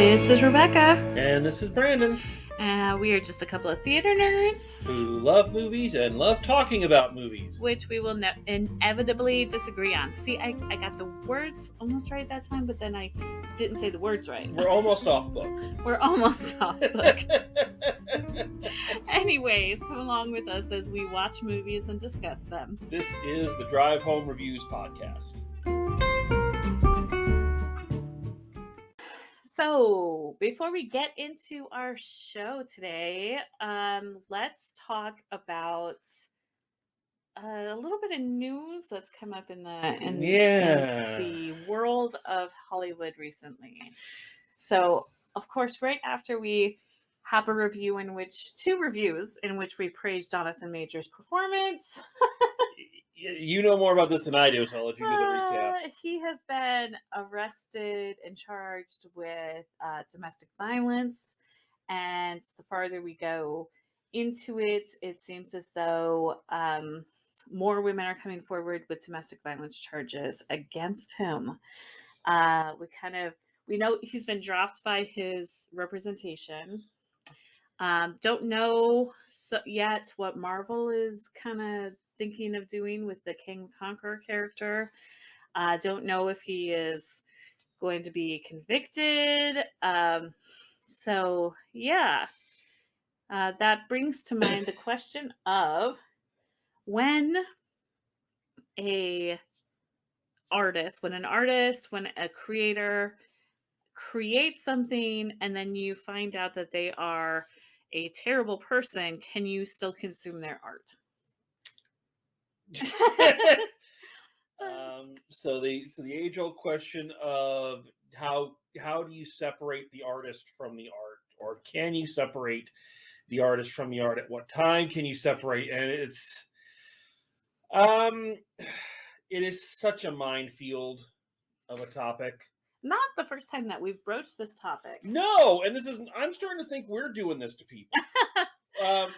This is Rebecca. And this is Brandon. We are just a couple of theater nerds who love movies and love talking about movies. which we will inevitably disagree on. See, I got the words almost right that time, but then I didn't say the words right. We're almost off book. We're almost off book. Anyways, come along with us as we watch movies and discuss them. This is the Drive Home Reviews podcast. So, before we get into our show today, let's talk about a little bit of news that's come up in the world of Hollywood recently. So, of course, right after we have two reviews in which we praise Jonathan Majors' performance. You know more about this than I do, so I'll let you do the recap. He has been arrested and charged with domestic violence, and the farther we go into it, it seems as though more women are coming forward with domestic violence charges against him. We know he's been dropped by his representation. Don't know yet what Marvel is kind of thinking of doing with the King Conqueror character. Don't know if he is going to be convicted. That brings to mind the question of when a creator creates something and then you find out that they are a terrible person, can you still consume their art? So the age-old question of how do you separate the artist from the art, or can you separate the artist from the art? At what time can you separate? And it is such a minefield of a topic. Not the first time that we've broached this topic. No, and I'm starting to think we're doing this to people.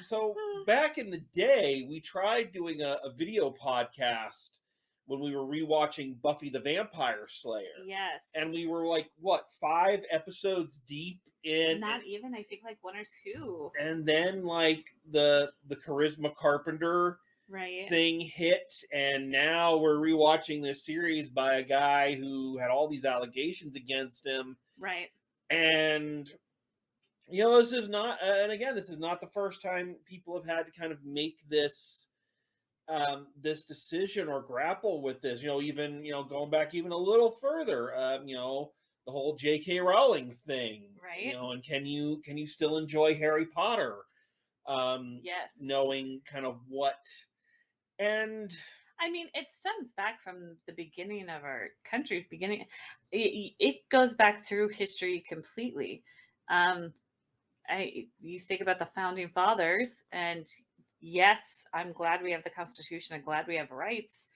So back in the day, we tried doing a video podcast when we were rewatching Buffy the Vampire Slayer. Yes. And we were like, 5 episodes deep in? Not even, I think like 1 or 2. And then like the Charisma Carpenter thing hit, and now we're rewatching this series by a guy who had all these allegations against him. Right. And this is not the first time people have had to kind of make this decision or grapple with this. Even going back even a little further, the whole J.K. Rowling thing, right? And can you still enjoy Harry Potter? Yes. Knowing kind of what. And I mean, it stems back from the beginning of our country. It goes back through history completely. You think about the founding fathers, and yes, I'm glad we have the Constitution. I'm glad we have rights.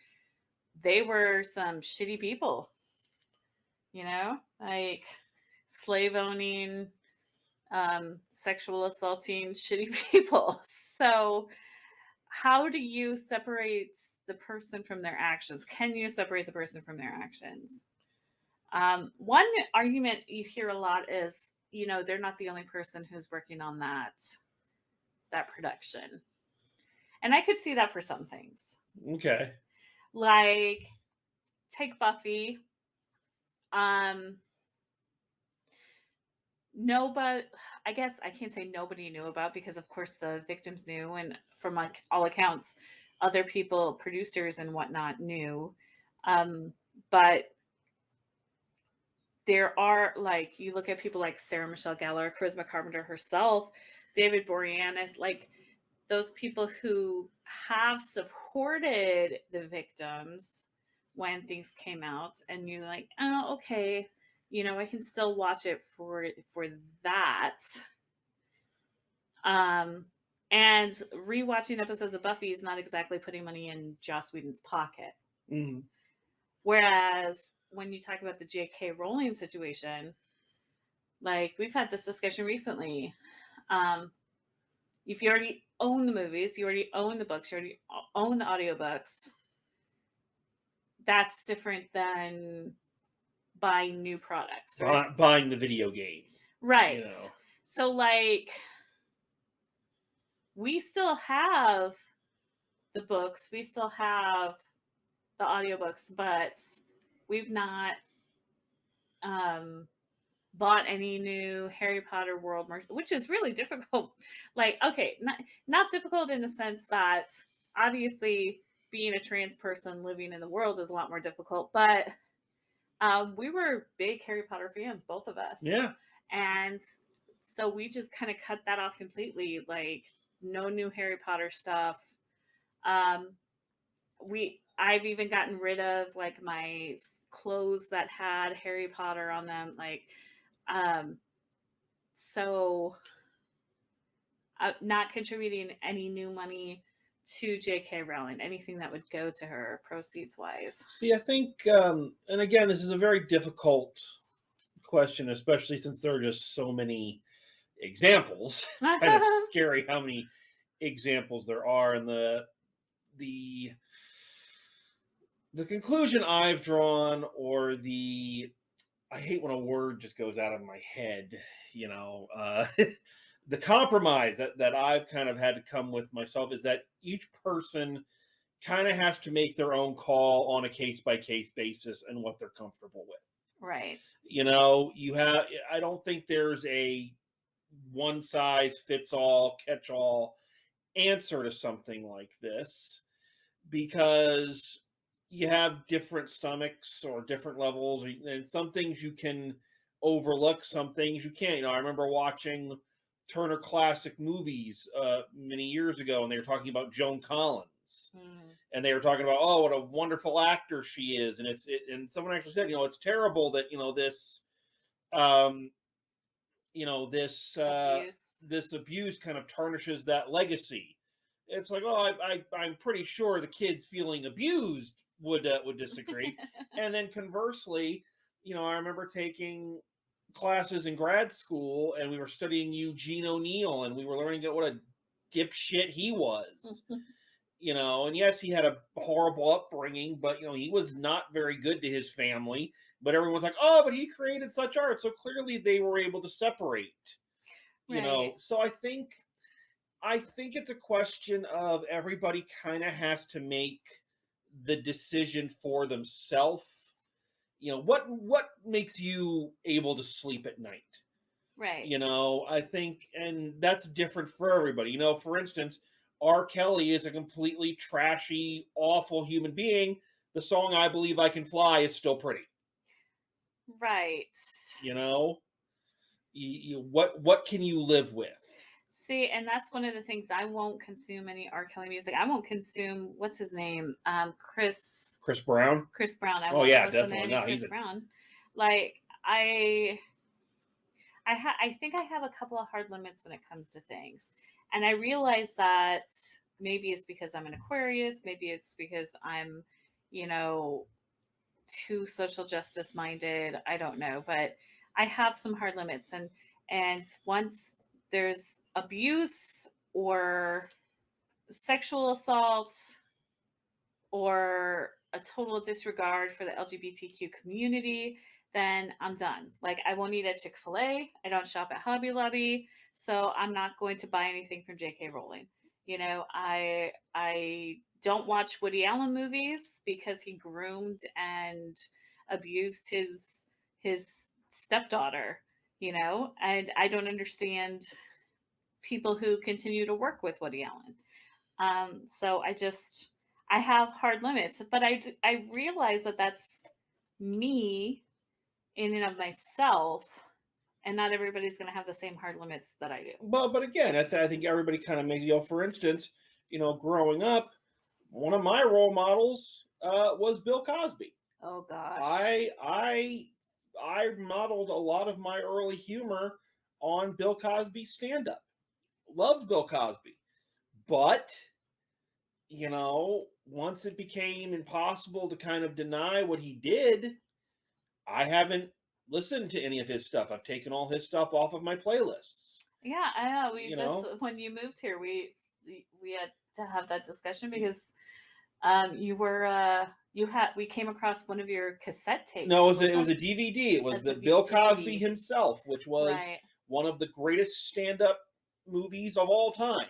They were some shitty people, like slave owning, sexual assaulting, shitty people. So how do you separate the person from their actions? Can you separate the person from their actions? One argument you hear a lot is, they're not the only person who's working on that production. And I could see that for some things. Okay. Like, take Buffy. Nobody, I guess I can't say nobody knew about, because of course the victims knew, and from all accounts, other people, producers and whatnot, knew. But there are, like, you look at people like Sarah Michelle Gellar, Charisma Carpenter herself, David Boreanaz, like those people who have supported the victims when things came out, and you're like, oh, okay, I can still watch it for that. And rewatching episodes of Buffy is not exactly putting money in Joss Whedon's pocket. Mm-hmm. Whereas when you talk about the J.K. Rowling situation, like we've had this discussion recently. If you already own the movies, you already own the books, you already own the audiobooks, that's different than buying new products, right? Buying the video game. You Right. know. So like we still have the books, we still have the audiobooks, but we've not um bought any new Harry Potter world merch, which is really difficult. Like, okay, not difficult in the sense that obviously being a trans person living in the world is a lot more difficult, but we were big Harry Potter fans, both of us. Yeah. And so we just kind of cut that off completely. Like, no new Harry Potter stuff. Um, I've even gotten rid of like my clothes that had Harry Potter on them. Like, um, so not contributing any new money to J.K. Rowling, anything that would go to her proceeds wise. See, I think, and again, this is a very difficult question, especially since there are just so many examples. It's kind of scary how many examples there are, and the the conclusion I've drawn, or the I hate when a word just goes out of my head, you know, the compromise that I've kind of had to come with myself is that each person kind of has to make their own call on a case by case basis and what they're comfortable with. Right. You know, I don't think there's a one size fits all, catch all answer to something like this, because you have different stomachs or different levels, and some things you can overlook, some things you can't. You know, I remember watching Turner Classic Movies many years ago, and they were talking about Joan Collins, and they were talking about, oh, what a wonderful actor she is, and and someone actually said, you know, it's terrible that, you know, this um you know, Abuse. this abuse kind of tarnishes that legacy. It's like, oh, I'm pretty sure the kids feeling abused would disagree. And then conversely, you know, I remember taking classes in grad school, and we were studying Eugene O'Neill, and we were learning what a dipshit he was. You know, and yes, he had a horrible upbringing, but, you know, he was not very good to his family. But everyone's like, oh, but he created such art, so clearly they were able to separate. You know, Right. so I think it's a question of everybody kind of has to make the decision for themselves. You know, what makes you able to sleep at night? Right. You know, I think, and that's different for everybody. You know, for instance, R. Kelly is a completely trashy, awful human being. The song "I Believe I Can Fly" is still pretty. Right. You know, what can you live with? See, and that's one of the things. I won't consume any R. Kelly music. I won't consume, what's his name? Chris Brown. Chris Brown. I Oh won't yeah, listen to definitely. any No, he's Chris a Brown. Like I think I have a couple of hard limits when it comes to things. And I realize that maybe it's because I'm an Aquarius, maybe it's because I'm, you know, too social justice minded. I don't know, but I have some hard limits, and once there's abuse or sexual assault or a total disregard for the LGBTQ community, then I'm done. Like, I won't eat at Chick-fil-A. I don't shop at Hobby Lobby, so I'm not going to buy anything from J.K. Rowling. You know, I don't watch Woody Allen movies because he groomed and abused his stepdaughter, you know, and I don't understand people who continue to work with Woody Allen. So I have hard limits, but I realize that that's me in and of myself, and not everybody's going to have the same hard limits that I do. But again, I think everybody kind of makes, you know. For instance, you know, growing up, one of my role models was Bill Cosby. Oh gosh. I modeled a lot of my early humor on Bill Cosby's stand up. Loved Bill Cosby. But, you know, once it became impossible to kind of deny what he did, I haven't listened to any of his stuff. I've taken all his stuff off of my playlists. Yeah, I know. We You just, know? when you moved here, we had to have that discussion because you were we came across one of your cassette tapes. No, it was Was a that? DVD. It was That's a the Bill Cosby DVD. himself, which was Right. one of the greatest stand-up movies of all time.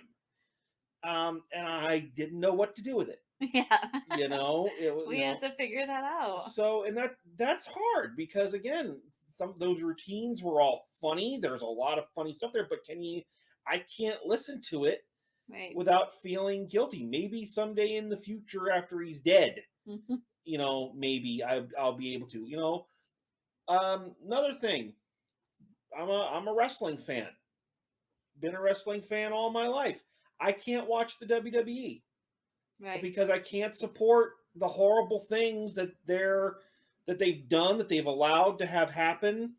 And I didn't know what to do with it. Yeah. You know, We had to figure that out. so, and that's hard because again, some of those routines were all funny. There's a lot of funny stuff there, but I can't listen to it Right. without feeling guilty. Maybe someday in the future after he's dead, Mhm. maybe I'll be able to, another thing, I'm a wrestling fan. Been a wrestling fan all my life. I can't watch the WWE Right. because I can't support the horrible things that they've done, that they've allowed to have happen.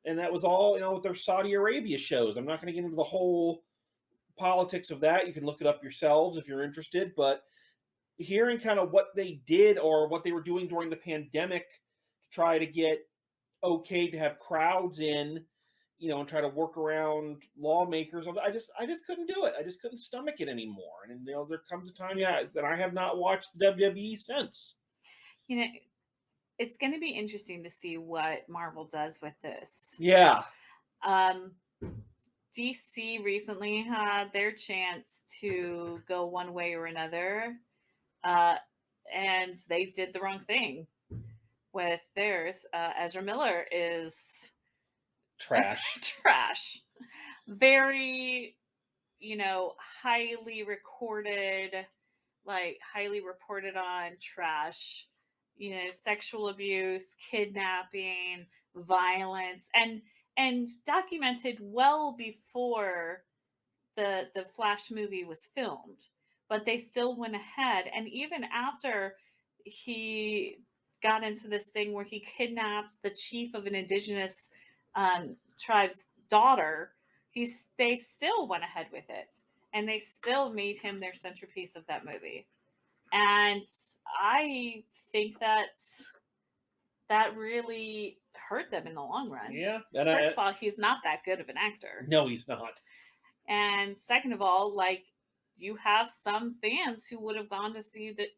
And that was all, with their Saudi Arabia shows. I'm not going to get into the whole politics of that. You can look it up yourselves if you're interested. But hearing kind of what they did or what they were doing during the pandemic to try to get okay to have crowds in, and try to work around lawmakers. I just couldn't do it. I just couldn't stomach it anymore. And there comes a time, that I have not watched the WWE since. It's going to be interesting to see what Marvel does with this. Yeah. DC recently had their chance to go one way or another, and they did the wrong thing with theirs. Ezra Miller is Trash. trash. Very, highly reported on trash. Sexual abuse, kidnapping, violence, and documented well before the Flash movie was filmed. But they still went ahead, and even after he got into this thing where he kidnapped the chief of an indigenous tribe's daughter, they still went ahead with it, and they still made him their centerpiece of that movie. And I think that really hurt them in the long run. Yeah. First of all, he's not that good of an actor. No, he's not. And second of all, you have some fans who would have gone to see that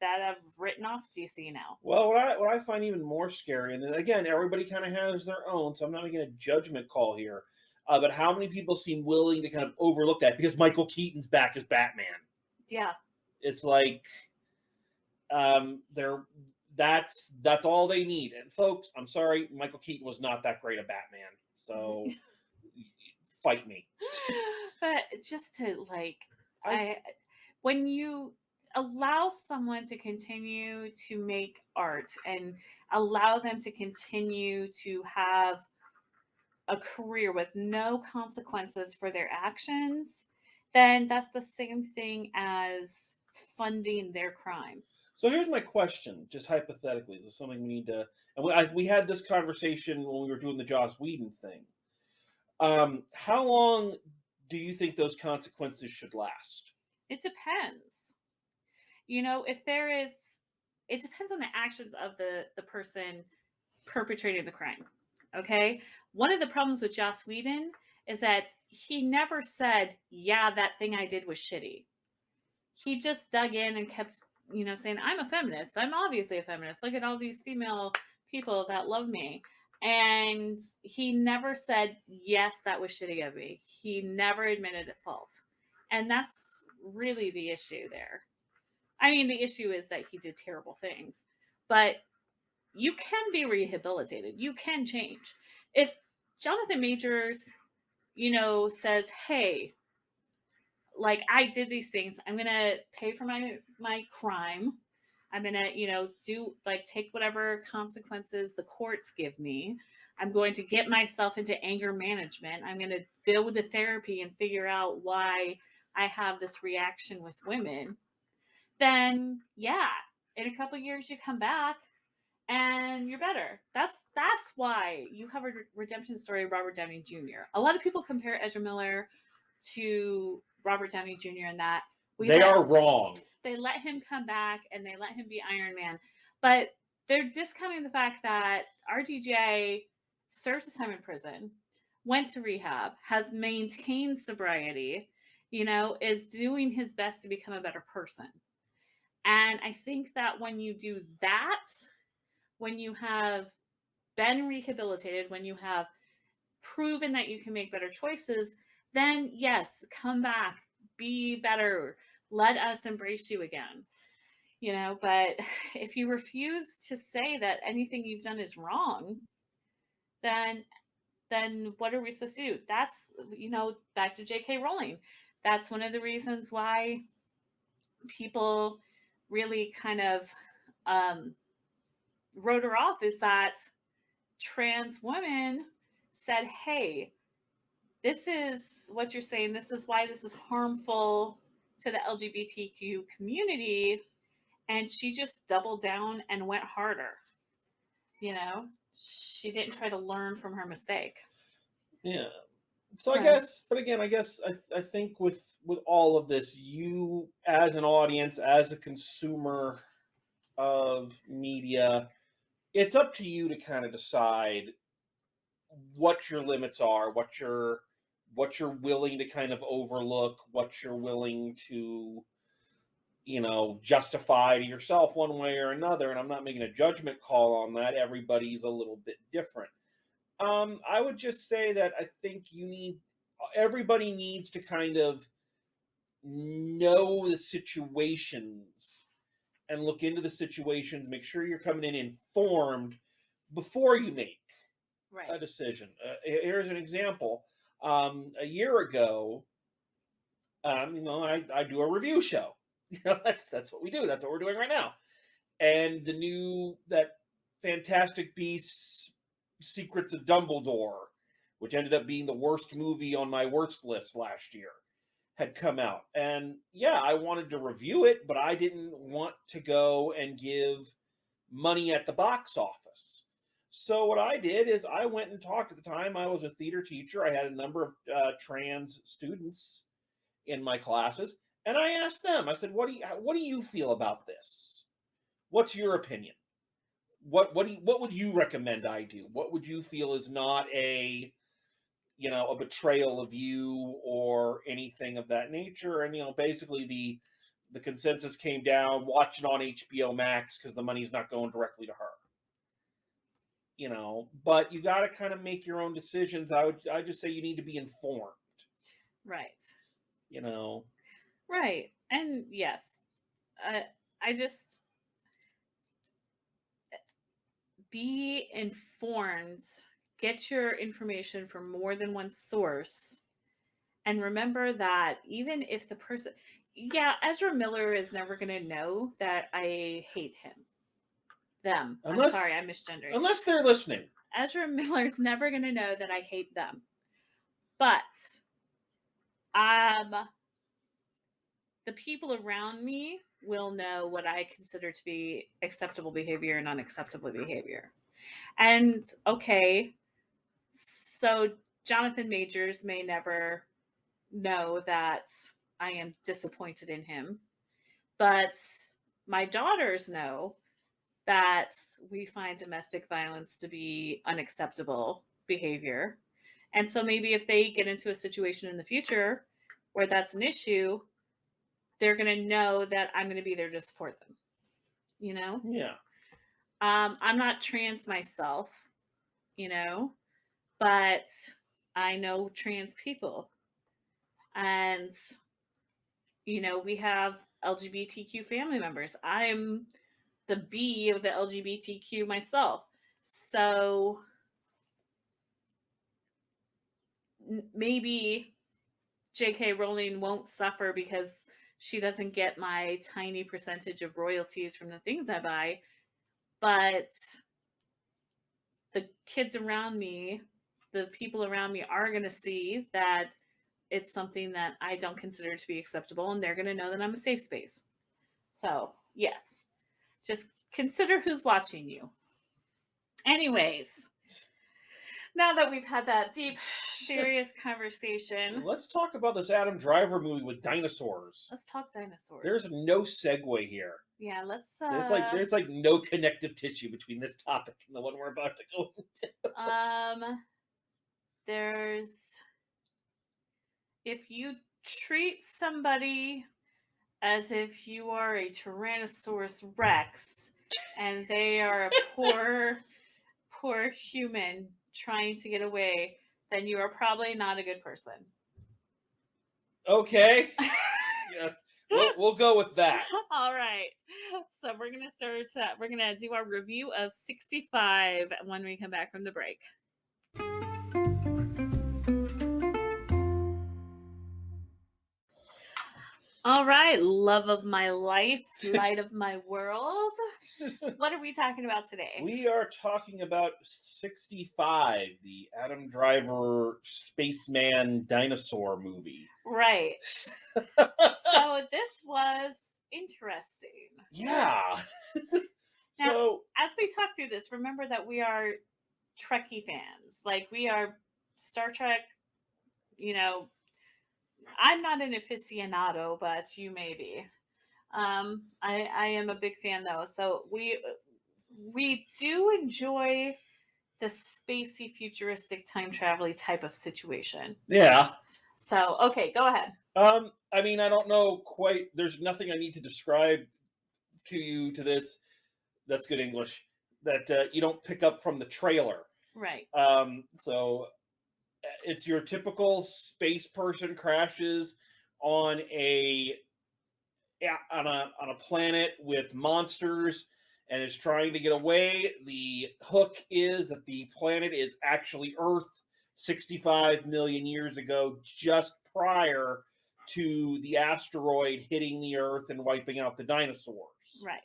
have written off DC now. Well, what I find even more scary, and then again, everybody kind of has their own, so I'm not making a judgment call here. But how many people seem willing to kind of overlook that because Michael Keaton's back as Batman? Yeah. It's like, that's all they need. And folks, I'm sorry, Michael Keaton was not that great a Batman. So fight me. But just to when you allow someone to continue to make art and allow them to continue to have a career with no consequences for their actions, then that's the same thing as funding their crime. So here's my question, just hypothetically. Is this something we need to? And we had this conversation when we were doing the Joss Whedon thing. How long do you think those consequences should last? It depends. It depends on the actions of the person perpetrating the crime. Okay. One of the problems with Joss Whedon is that he never said, yeah, that thing I did was shitty. He just dug in and kept, saying, I'm a feminist. I'm obviously a feminist. Look at all these female people that love me. And he never said, yes, that was shitty of me. He never admitted at fault. And that's really the issue there. I mean, the issue is that he did terrible things, but you can be rehabilitated. You can change. If Jonathan Majors, says, hey, I did these things, I'm going to pay for my crime. I'm going to, do take whatever consequences the courts give me. I'm going to get myself into anger management. I'm going to build a therapy and figure out why I have this reaction with women. Then yeah, in a couple of years you come back and you're better. That's why you have a redemption story of Robert Downey Jr. A lot of people compare Ezra Miller to Robert Downey Jr. in that they are wrong. They let him come back and they let him be Iron Man, but they're discounting the fact that RDJ served his time in prison, went to rehab, has maintained sobriety, is doing his best to become a better person. And I think that when you do that, when you have been rehabilitated, when you have proven that you can make better choices, then yes, come back, be better, let us embrace you again. But if you refuse to say that anything you've done is wrong, then what are we supposed to do? That's, back to J.K. Rowling. That's one of the reasons why people really kind of um, wrote her off, is that trans women said, hey, this is what you're saying. This is why this is harmful to the LGBTQ community. And she just doubled down and went harder. She didn't try to learn from her mistake. Yeah. So I guess, but again, I think with all of this, you as an audience, as a consumer of media, it's up to you to kind of decide what your limits are, what you're willing to kind of overlook, what you're willing to justify to yourself one way or another. And I'm not making a judgment call on that. Everybody's a little bit different. I would just say that I think everybody needs to kind of know the situations and look into the situations, make sure you're coming in informed before you make a decision. Here's an example. A year ago, I do a review show. That's what we do. That's what we're doing right now. And that Fantastic Beasts Secrets of Dumbledore, which ended up being the worst movie on my worst list last year, had come out. And yeah, I wanted to review it, but I didn't want to go and give money at the box office. So what I did is I went and talked. At the time, I was a theater teacher. I had a number of trans students in my classes, and I asked them. I said, "What do you feel about this? What's your opinion? What would you recommend I do? What would you feel is not a betrayal of you or anything of that nature?" And basically the consensus came down: watch it on HBO Max because the money's not going directly to her. But you got to kind of make your own decisions. I just say you need to be informed. Right. Right. And yes, I just be informed. Get your information from more than one source. And remember that even if the person, Ezra Miller is never going to know that I hate them. I'm sorry, I misgendered. Unless they're listening. Ezra Miller's never going to know that I hate them. But the people around me will know what I consider to be acceptable behavior and unacceptable behavior. And okay, so Jonathan Majors may never know that I am disappointed in him, but my daughters know that we find domestic violence to be unacceptable behavior. And so maybe if they get into a situation in the future where that's an issue, they're going to know that I'm going to be there to support them. Yeah. I'm not trans myself, but I know trans people. And, we have LGBTQ family members. I'm the B of the LGBTQ myself. So maybe J.K. Rowling won't suffer because she doesn't get my tiny percentage of royalties from the things I buy. But the kids around me, the people around me are going to see that it's something that I don't consider to be acceptable, and they're going to know that I'm a safe space. So, yes, just consider who's watching you. Anyways, now that we've had that deep, serious conversation, let's talk about this Adam Driver movie with dinosaurs. Let's talk dinosaurs. There's no segue here. Yeah, let's. There's like no connective tissue between this topic and the one we're about to go into. There's, if you treat somebody as if you are a Tyrannosaurus Rex and they are a poor human trying to get away, then you are probably not a good person. Okay. Yeah. We'll go with that. All right. So we're gonna start. We're gonna do our review of 65 when we come back from the break. All right, love of my life, light of my world. What are we talking about today? We are talking about 65, the Adam Driver spaceman dinosaur movie. Right. So this was interesting. Yeah. Now, So, as we talk through this, remember that we are Trekkie fans. Like we are Star Trek, you know, I'm not an aficionado, but you may be. I am a big fan though. So we do enjoy the spacey, futuristic, time travel type of situation. yeah. So okay, go ahead. I mean, I don't know quite. There's nothing I need to describe to you to this. That's good English. That you don't pick up from the trailer. Right. So it's your typical space person crashes on a on a planet with monsters and is trying to get away. The hook is that the planet is actually Earth 65 million years ago, just prior to the asteroid hitting the Earth and wiping out the dinosaurs. Right.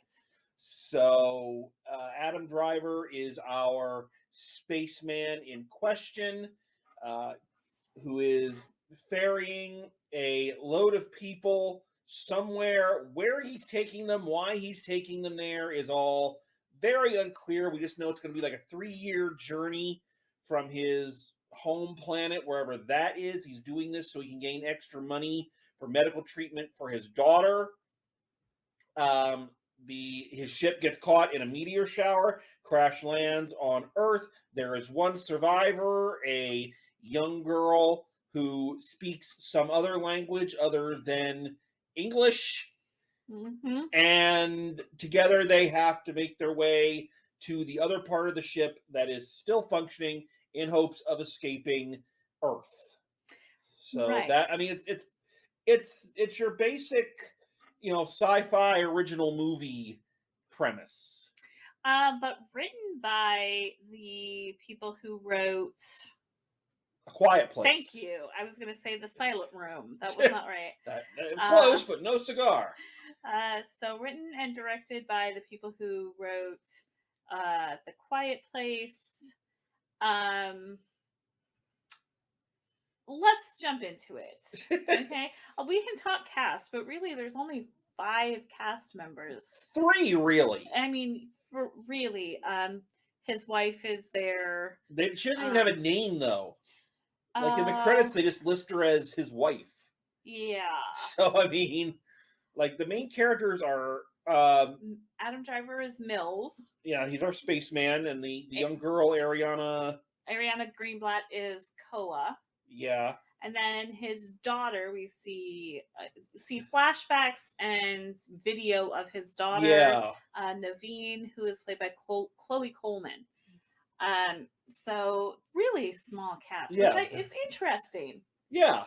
So Adam Driver is our spaceman in question, who is ferrying a load of people somewhere. Where he's taking them, why he's taking them there is all very unclear. We just know it's going to be like a 3-year journey from his home planet, wherever that is. He's doing this so he can gain extra money for medical treatment for his daughter. His ship gets caught in a meteor shower, crash lands on Earth. There is one survivor, a young girl who speaks some other language other than English. Mm-hmm. And together they have to make their way to the other part of the ship that is still functioning in hopes of escaping Earth. So Right. that, I mean, it's your basic, sci-fi original movie premise. But written by the people who wrote A Quiet Place. Thank you. I was going to say The Silent Room. That was not right. Close, but no cigar. So written and directed by the people who wrote The Quiet Place. Let's jump into it. Okay. We can talk cast, but really there's only 5 cast members. 3, really. I mean, for really, his wife is there. She doesn't even have a name, though. Like, in the credits, they just list her as his wife. Yeah. So, I mean, like, the main characters are... Adam Driver is Mills. Yeah, he's our spaceman, and the young girl, Ariana Greenblatt is Koa. Yeah. And then his daughter, we see flashbacks and video of his daughter, yeah. Naveen, who is played by Chloe Coleman. So really small cast, Yeah. which it's interesting. Yeah.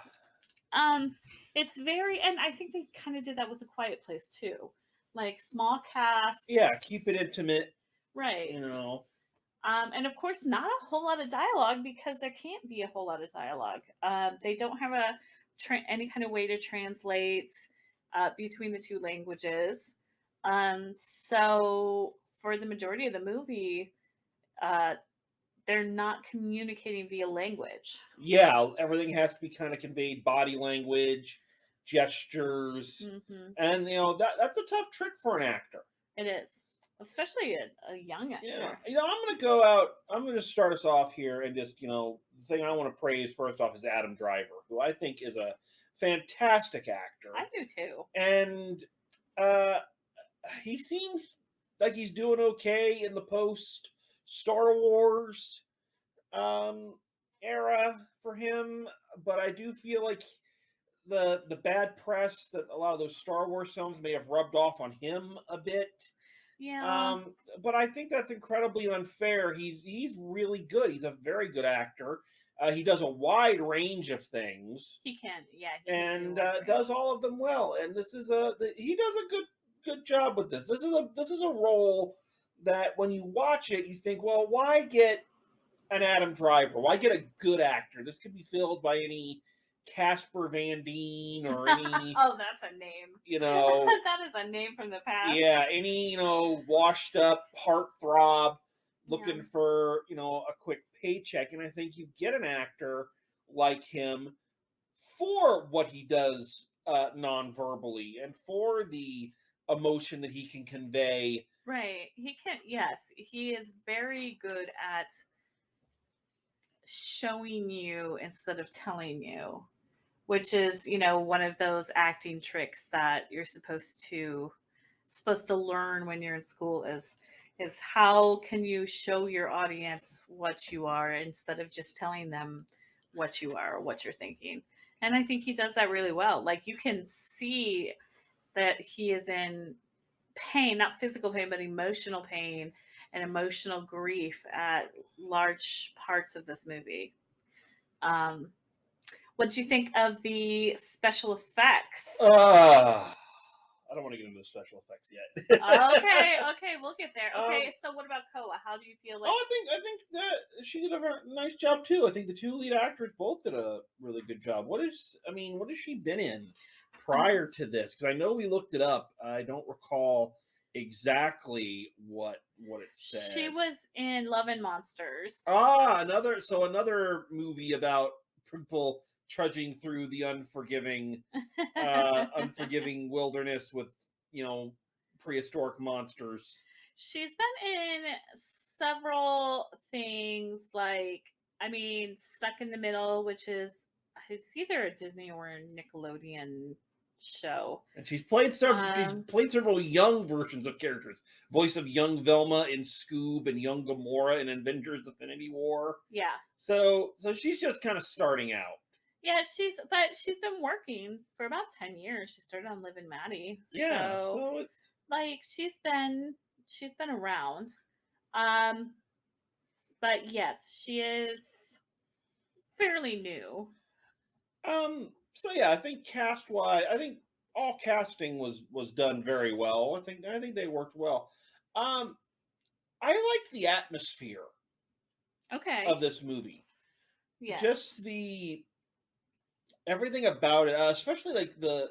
It's very, and I think they kind of did that with The Quiet Place too, like small cast. Yeah, keep it intimate. Right. You know. And of course, not a whole lot of dialogue because there can't be a whole lot of dialogue. They don't have any kind of way to translate between the 2 languages. So for the majority of the movie, they're not communicating via language. Yeah, everything has to be kind of conveyed, body language, gestures, and that's a tough trick for an actor. It is. Especially a young actor. Yeah. I'm going to go out. I'm going to start us off here and just, the thing I want to praise first off is Adam Driver, who I think is a fantastic actor. I do too. And he seems like he's doing okay in the post Star Wars era for him, but I do feel like the bad press that a lot of those Star Wars films may have rubbed off on him a bit. Yeah. But I think that's incredibly unfair. He's really good. He's a very good actor. He does a wide range of things, He can, yeah, he can do a and wide range. does all of them well. And he does a good job with this. This is a role that when you watch it, you think, well, why get an Adam Driver? Why get a good actor? This could be filled by any Casper Van Dien or any, Oh, that's a name. you know, That is a name from the past. yeah, any, washed up heartthrob Yeah. looking for, a quick paycheck. And I think you get an actor like him for what he does non-verbally and for the emotion that he can convey. Right. He can, yes, he is very good at showing you instead of telling you, which is, one of those acting tricks that you're supposed to learn when you're in school is how can you show your audience what you are instead of just telling them what you are or what you're thinking. And I think he does that really well. Like you can see that he is in pain, not physical pain, but emotional pain and emotional grief at large parts of this movie. Um, what did you think of the special effects? I don't want to get into the special effects yet. Okay, okay, we'll get there. um, Okay, so what about Koa? How do you feel like? I think that she did a very nice job too. I think the two lead actors both did a really good job. What has she been in Um, prior to this? Because I know we looked it up. I don't recall exactly what it she said. was in Love and Monsters. Another movie about people trudging through the unforgiving wilderness with you know prehistoric monsters. She's been in several things like, I mean, Stuck in the Middle, which is it's either a Disney or a Nickelodeon show. And she's Um, played several young versions of characters. Voice of young Velma in Scoob and young Gamora in Avengers Infinity War. yeah. So she's just kind of starting out. Yeah, she's been working for about 10 years. She started on Liv and Maddie. Yeah, So so it's like she's been around. Um but yes, she is fairly new. so yeah, I think cast wise, I think all casting was done very well. I think they worked well. Um I liked the atmosphere of Okay. this movie. Yes. Just the everything about it, especially like the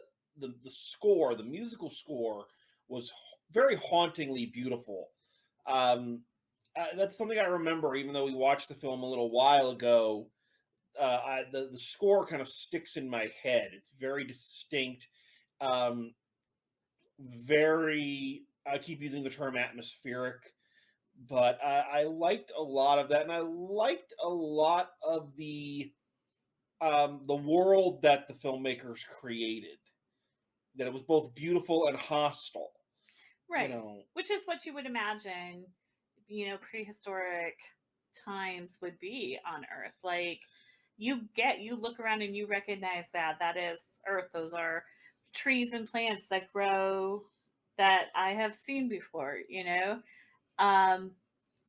score, the musical score was very hauntingly beautiful. Um, that's something I remember, even though we watched the film a little while ago. The score kind of sticks in my head. It's very distinct. Um, very. I keep using the term atmospheric, but I liked a lot of that, and I liked a lot of the world that the filmmakers created. That it was both beautiful and hostile. You Right. know, Which is what you would imagine, prehistoric times would be on Earth. Like you look around and you recognize that is Earth. Those are trees and plants that grow that I have seen before. Um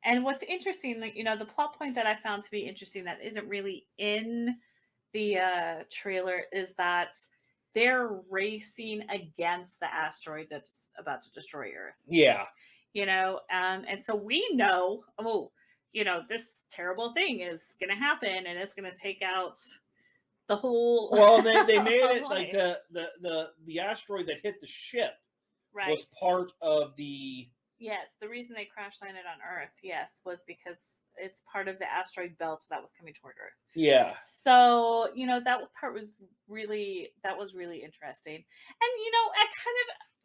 and what's interesting, like, the plot point that I found to be interesting that isn't really in the trailer is that they're racing against the asteroid that's about to destroy Earth. yeah. And so we know, oh, this terrible thing is going to happen and it's going to take out the whole Well, they made of it like life. the asteroid that hit the ship was Right. part of the. Yes, the reason they crash landed on Earth, yes, was because it's part of the asteroid belt that was coming toward Earth. Yeah. So, that part was really interesting. And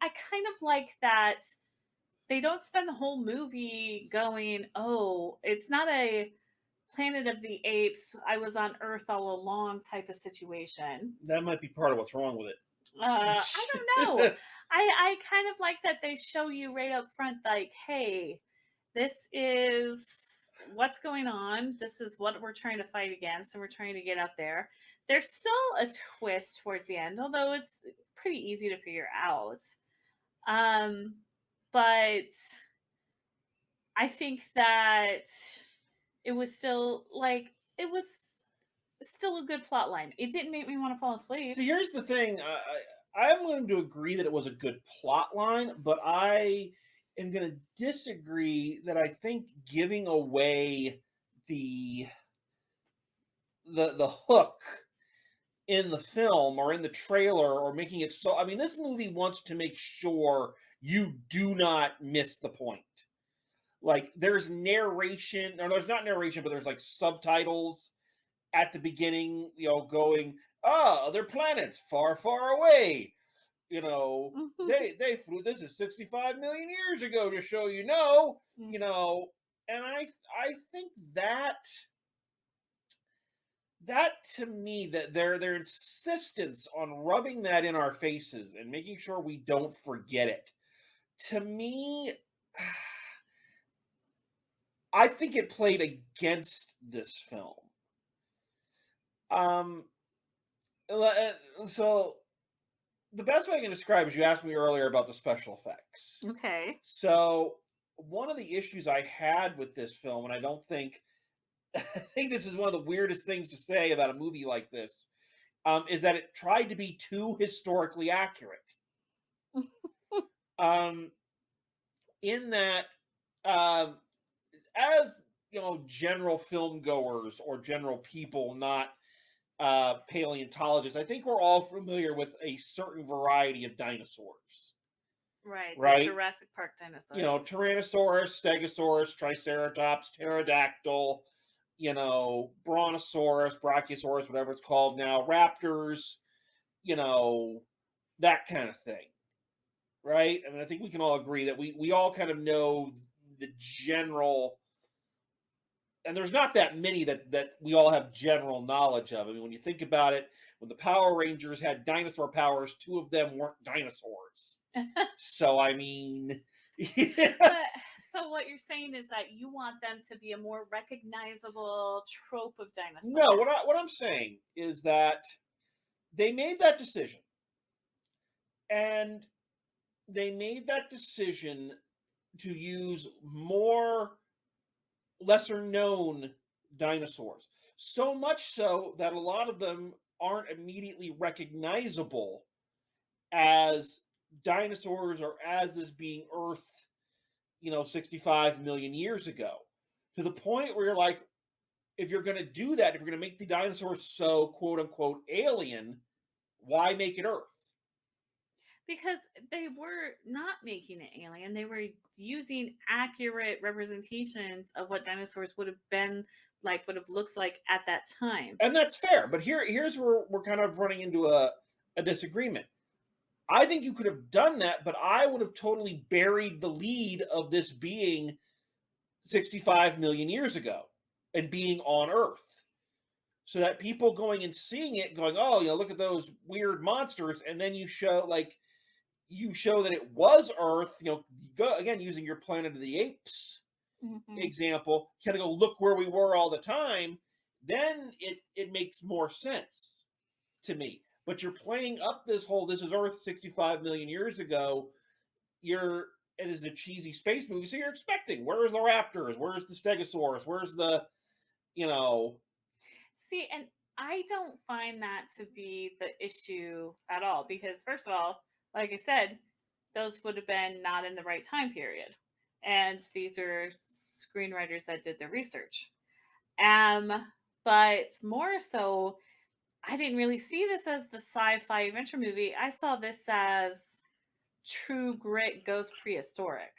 I kind of like that they don't spend the whole movie going, "Oh, it's not a Planet of the Apes, I was on Earth all along" type of situation. That might be part of what's wrong with I don't know. it. I kind of like that they show you right up front, like, hey, this is what's going on. This is what we're trying to fight against, and we're trying to get out there. There's still a twist towards the end, although it's pretty easy to figure out. Um, but I think that it was still like it was. still a good plot line. It didn't make me want to fall asleep. See, here's the thing. I'm going to agree that it was a good plot line, but I am going to disagree that I think giving away the the hook in the film or in the trailer or making it so. I mean, this movie wants to make sure you do not miss the point. Like, there's narration, or there's not narration, but there's like subtitles at the beginning, going, other planets far, far away. They flew this is 65 million years ago to show and I think that to me, that their insistence on rubbing that in our faces and making sure we don't forget it, to me, I think it played against this film. So the best way I can describe is, you asked me earlier about the special effects. Okay. So one of the issues I had with this film, and I think this is one of the weirdest things to say about a movie like this, is that it tried to be too historically accurate. In that, as general film goers or general people, not paleontologists, I think we're all familiar with a certain variety of dinosaurs. Right. Right? The Jurassic Park dinosaurs. Tyrannosaurus, Stegosaurus, Triceratops, Pterodactyl, Brontosaurus, Brachiosaurus, whatever it's called now, raptors, that kind of thing. Right? I mean, I think we can all agree that we all kind of know the general, and there's not that many that we all have general knowledge of. I mean, when you think about it, when the Power Rangers had dinosaur powers, 2 of them weren't dinosaurs. So, I mean... So what you're saying is that you want them to be a more recognizable trope of dinosaurs. No, what I'm saying is that they made that decision. And they made that decision to use more lesser known dinosaurs. So much so that a lot of them aren't immediately recognizable as dinosaurs or as being Earth, 65 million years ago. To the point where you're like, if you're going to do that, if you're going to make the dinosaurs so quote unquote alien, why make it Earth? Because they were not making it alien. They were using accurate representations of what dinosaurs would have been like, would have looked like at that time. And that's fair. But here's where we're kind of running into a disagreement. I think you could have done that, but I would have totally buried the lead of this being 65 million years ago and being on Earth. So that people going and seeing it going, oh, look at those weird monsters. And then you show that it was Earth, again, using your Planet of the Apes example, kind of go, look where we were all the time. Then it makes more sense to me. But you're playing up this is Earth 65 million years ago. It is a cheesy space movie, so you're expecting, where's the raptors? Where's the Stegosaurus? Where's the, See, and I don't find that to be the issue at all, because first of all, like I said, those would have been not in the right time period. And these are screenwriters that did their research. But more so, I didn't really see this as the sci-fi adventure movie. I saw this as True Grit goes prehistoric.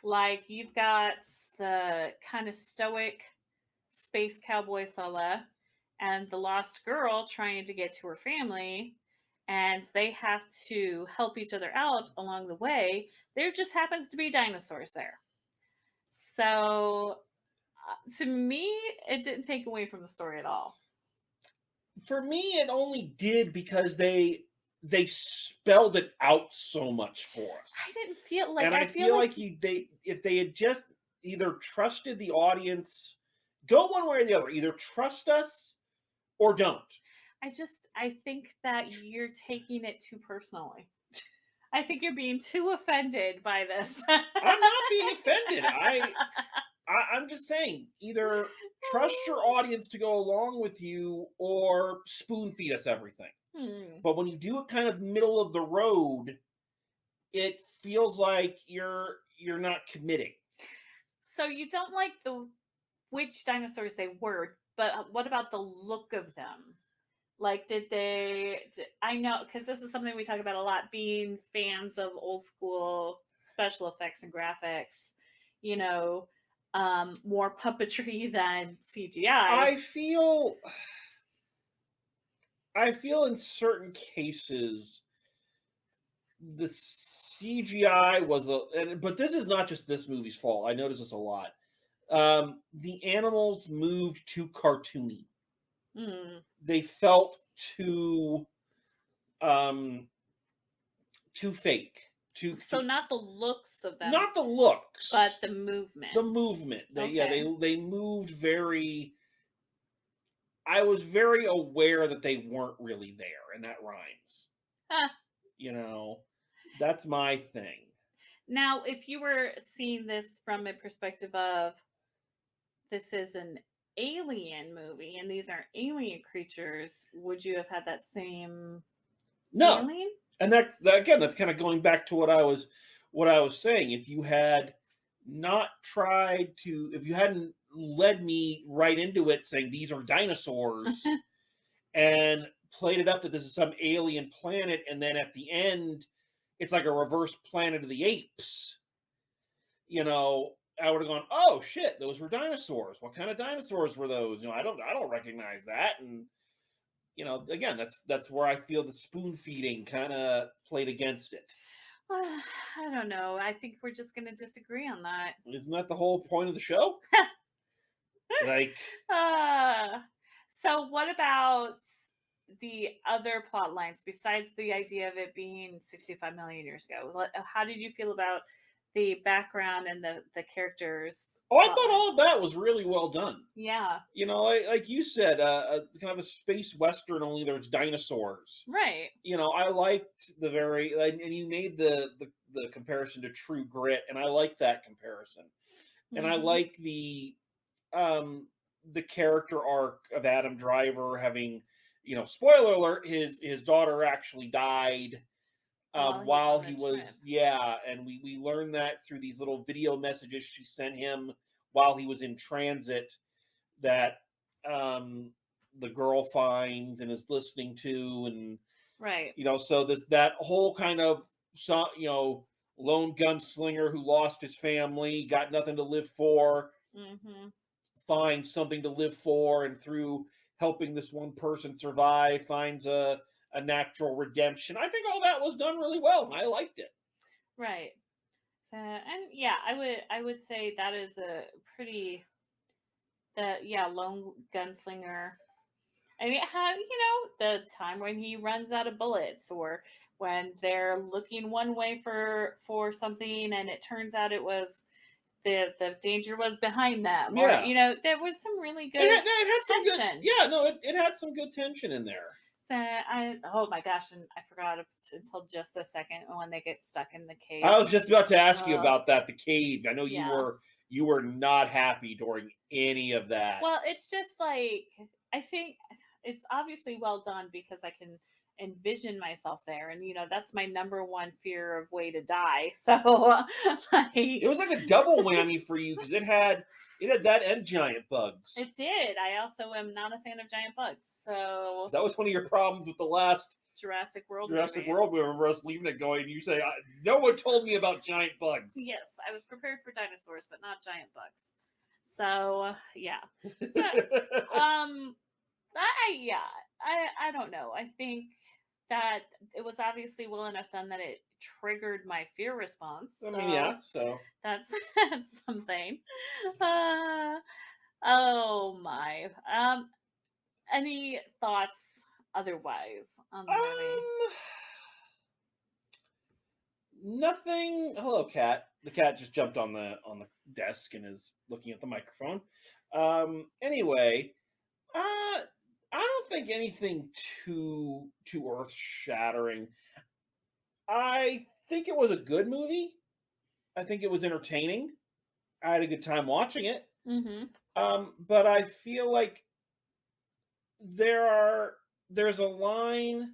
Like, you've got the kind of stoic space cowboy fella and the lost girl trying to get to her family, and they have to help each other out along the way. There just happens to be dinosaurs there. So to me, it didn't take away from the story at all. For me, it only did because they spelled it out so much for us. I didn't feel like, and I feel like if they had just either trusted the audience, go one way or the other, either trust us or don't. I think that you're taking it too personally. I think you're being too offended by this. I'm not being offended. I'm just saying, either trust your audience to go along with you or spoon feed us everything. Hmm. But when you do it kind of middle of the road, it feels like you're not committing. So you don't like the which dinosaurs they were, but what about the look of them? Like, I know because this is something we talk about a lot, being fans of old school special effects and graphics, you know, more puppetry than CGI. I feel I feel in certain cases the CGI was but this is not just this movie's fault. I notice this a lot. The animals moved too cartoony. Mm. They felt too um too fake. So Too not the looks of them, not the but looks, the movement. the movement. Okay. They moved very. I was very aware that they weren't really there, and that rhymes. Huh. You know, that's my thing. Now, if you were seeing this from a perspective of this is an alien movie and these are alien creatures, would you have had that same No, feeling? and again, that's kind of going back to what I was saying. If you had not tried to, if you hadn't led me right into it, saying these are dinosaurs, and played it up that this is some alien planet, and then at the end, it's like a reverse Planet of the Apes. You know, I would have gone, "Oh shit, those were dinosaurs. What kind of dinosaurs were those? You know, I don't recognize that." And you know, again, that's where I feel the spoon feeding kind of played against it. I don't know. I think we're just going to disagree on that. Isn't that the whole point of the show? Like, uh, so, what about the other plot lines besides the idea of it being 65 million years ago? How did you feel about the background and the characters' oh, I plot thought lines? all of that was really well done. Yeah, You know, like you said, kind of a space western, only there's dinosaurs. right. You know, I liked and you made the comparison to True Grit, and I like that comparison, and I Hmm. like um the character arc of Adam Driver having, you know, spoiler alert, his daughter actually died While he's while on the he trip. was, yeah, and we learned that through these little video messages she sent him while he was in transit that um the girl finds and is listening to, and Right. you know, so that whole kind of, you know, lone gunslinger who lost his family, got nothing to live for, Hmm. finds something to live for, and through helping this one person survive, finds a natural redemption. I think all that was done really well, and I liked it. Right. So, and yeah, I would say that is a pretty the yeah lone gunslinger. I mean, how the time when he runs out of bullets, or when they're looking one way for something, and it turns out it was the danger was behind them, or Yeah, there was some really it good had, no, it had some good, tension. yeah, no, it had some good tension in there. So I oh my gosh, and I forgot until just the second when they get stuck in the cave. I was just about to ask you Uh, about that, the cave. I know yeah. you were not happy during any of that. Well, it's just like I think it's obviously well done because I can envision myself there, and that's my number one fear of way to die. So, It like, was like a double whammy for you because it had that and giant bugs. it did. I also am not a fan of giant bugs, so That was one of your problems with the last Jurassic World Jurassic movie. World. We remember us leaving it going. You say, "No one told me about giant bugs." Yes, I was prepared for dinosaurs, but not giant bugs. So, yeah. So, um, yeah, I don't know. I think that it was obviously well enough done that it triggered my fear response. I mean, So yeah. So that's that's something. Uh, oh my. Any thoughts otherwise on the movie? um, nothing. Hello, cat. The cat just jumped on the desk and is looking at the microphone. Anyway, I don't think anything too earth shattering. I think it was a good movie. I think it was entertaining. I had a good time watching it. Mm-hmm. But I feel like there's a line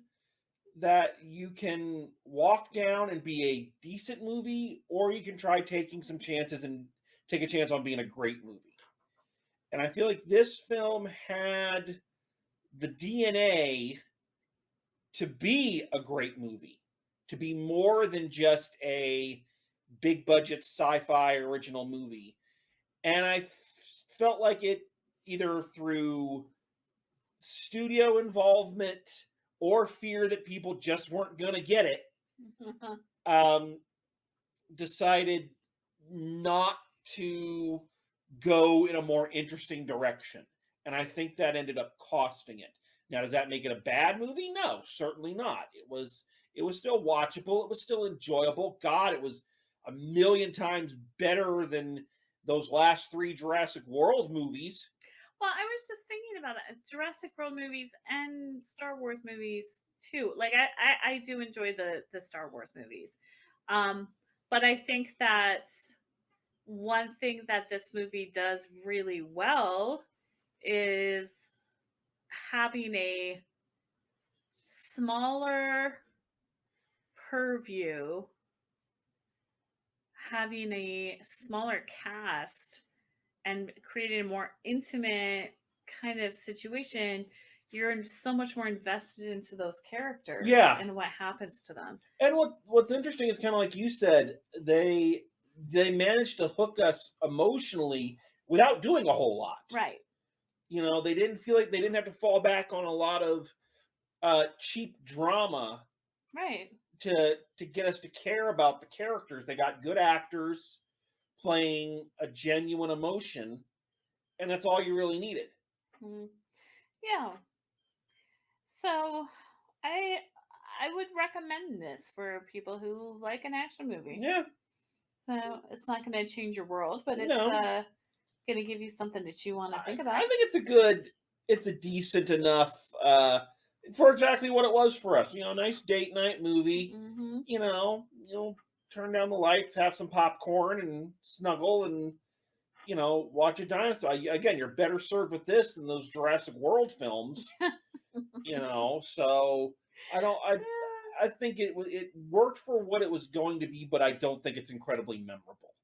that you can walk down and be a decent movie, or you can try taking some chances and take a chance on being a great movie. And I feel like this film had the DNA to be a great movie, to be more than just a big budget sci-fi original movie. And I felt like it, either through studio involvement or fear that people just weren't going to get it, um, decided not to go in a more interesting direction. And I think that ended up costing it. Now, does that make it a bad movie? No, certainly not. It was still watchable. It was still enjoyable. God, it was a million times better than those last 3 Jurassic World movies. Well, I was just thinking about that. Jurassic World movies and Star Wars movies too. Like I do enjoy the Star Wars movies. But I think that one thing that this movie does really well is having a smaller purview, having a smaller cast, and creating a more intimate kind of situation. You're so much more invested into those characters, Yeah, and what happens to them. and what's interesting is kind of like you said, they managed to hook us emotionally without doing a whole lot. Right. You know, they didn't feel like they didn't have to fall back on a lot of cheap drama Right. to get us to care about the characters. They got good actors playing a genuine emotion, and that's all you really needed. Mm. Yeah. So I would recommend this for people who like an action movie. Yeah, So it's not going to change your world, but it's no, going to give you something that you want to think I about. think it's a decent enough for exactly what it was for us. You know, nice date night movie. Mm-hmm. You'll turn down the lights, have some popcorn, and snuggle, and watch a dinosaur. Again, you're better served with this than those Jurassic World films. So I don't. I think it worked for what it was going to be, but I don't think it's incredibly memorable.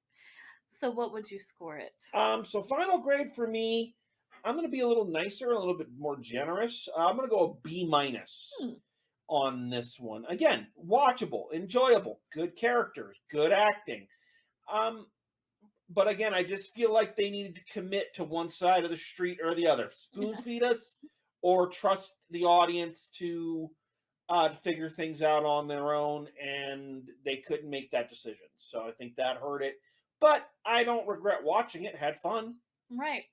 So what would you score it? So final grade for me, I'm going to be a little nicer, a little bit more generous. I'm going to go a B minus on this one. Again, watchable, enjoyable, good characters, good acting. But again, I just feel like they needed to commit to one side of the street or the other. Spoon feed us, or trust the audience to figure things out on their own, and they couldn't make that decision. So I think that hurt it. But I don't regret watching it. Had fun. Right.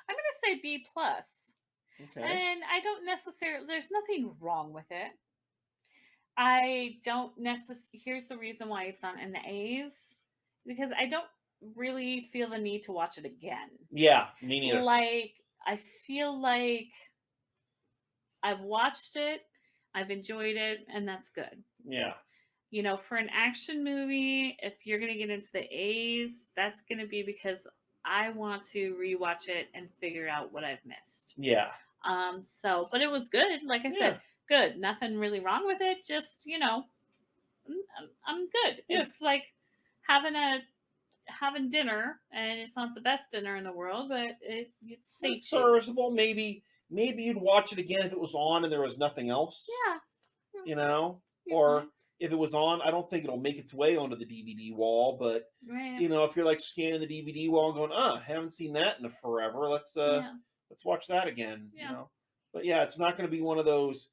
I'm going to say B plus. Okay. And I don't necessarily, there's nothing wrong with it. I don't necessarily, here's the reason why it's not in the A's, because I don't really feel the need to watch it again. Yeah, me neither. Like, I feel like I've watched it, I've enjoyed it, and that's good. Yeah. For an action movie, if you're going to get into the A's, that's going to be because I want to rewatch it and figure out what I've missed. Yeah. But it was good. Like I said, good. Nothing really wrong with it. Just, I'm good. Yeah. It's like having dinner, and it's not the best dinner in the world, but it's serviceable. Maybe you'd watch it again if it was on and there was nothing else. Yeah. Or if it was on, I don't think it'll make its way onto the DVD wall, but right. If you're like scanning the DVD wall and going, haven't seen that in forever, let's watch that again. Yeah. But yeah, it's not going to be one of those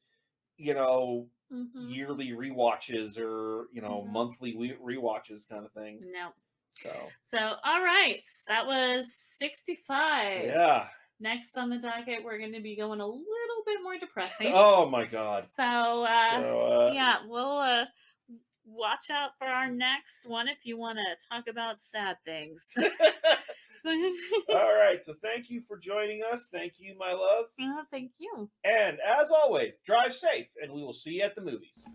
yearly rewatches or monthly rewatches kind of thing. No. So all right, that was 65. Yeah. Next on the docket, we're going to be going a little bit more depressing. Oh my God. So yeah, we'll watch out for our next one if you want to talk about sad things. All right, so thank you for joining us. Thank you, my love. Thank you. And as always, drive safe, and we will see you at the movies.